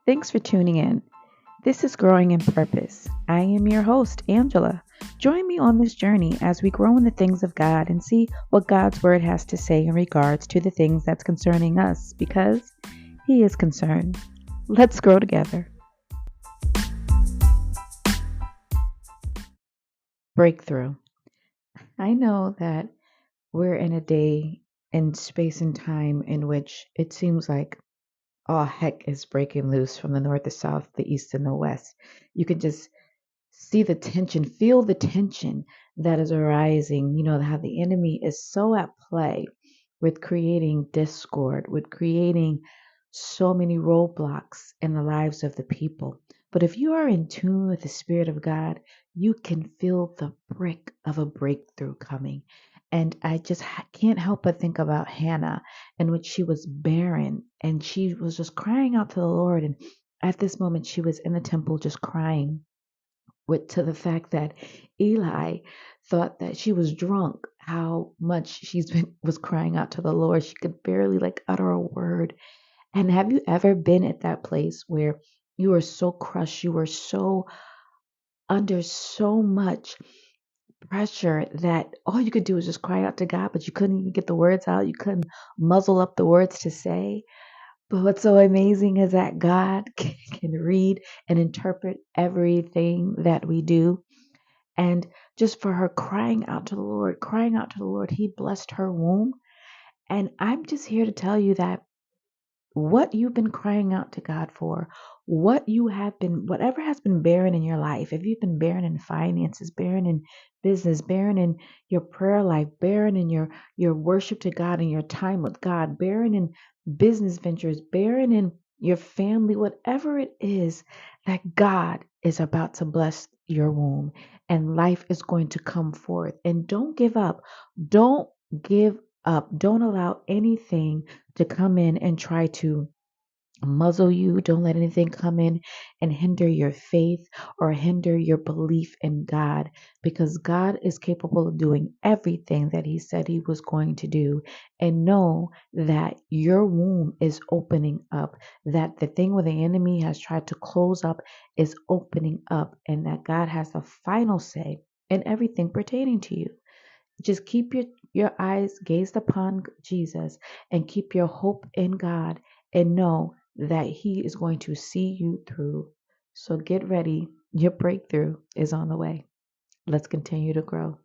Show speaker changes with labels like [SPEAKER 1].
[SPEAKER 1] Thanks for tuning in. This is Growing in Purpose. I am your host, Angela. Join me on this journey as we grow in the things of God and see what God's Word has to say in regards to the things that's concerning us because He is concerned. Let's grow together. Breakthrough. I know that we're in a day and space and time in which it seems like all heck is breaking loose from the north, the south, the east, and the west. You can just see the tension, feel the tension that is arising. You know, how the enemy is so at play with creating discord, with creating so many roadblocks in the lives of the people. But if you are in tune with the Spirit of God, you can feel the brick of a breakthrough coming. And I just can't help but think about Hannah, in which she was barren and she was just crying out to the Lord. And at this moment, she was in the temple just crying to the fact that Eli thought that she was drunk, how much was crying out to the Lord. She could barely utter a word. And have you ever been at that place where you were so crushed, you were so under so much pressure that all you could do was just cry out to God, but you couldn't even get the words out. You couldn't muzzle up the words to say. But what's so amazing is that God can read and interpret everything that we do. And just for her crying out to the Lord, He blessed her womb. And I'm just here to tell you that what you've been crying out to God for, whatever has been barren in your life, if you've been barren in finances, barren in business, barren in your prayer life, barren in your worship to God and your time with God, barren in business ventures, barren in your family, whatever it is, that God is about to bless your womb and life is going to come forth. And don't give up. Don't give up. Don't allow anything to come in and try to muzzle you. Don't let anything come in and hinder your faith or hinder your belief in God, because God is capable of doing everything that He said He was going to do. And know that your womb is opening up, that the thing where the enemy has tried to close up is opening up, and that God has the final say in everything pertaining to you. Just keep your eyes gazed upon Jesus and keep your hope in God, and know that He is going to see you through. So get ready. Your breakthrough is on the way. Let's continue to grow.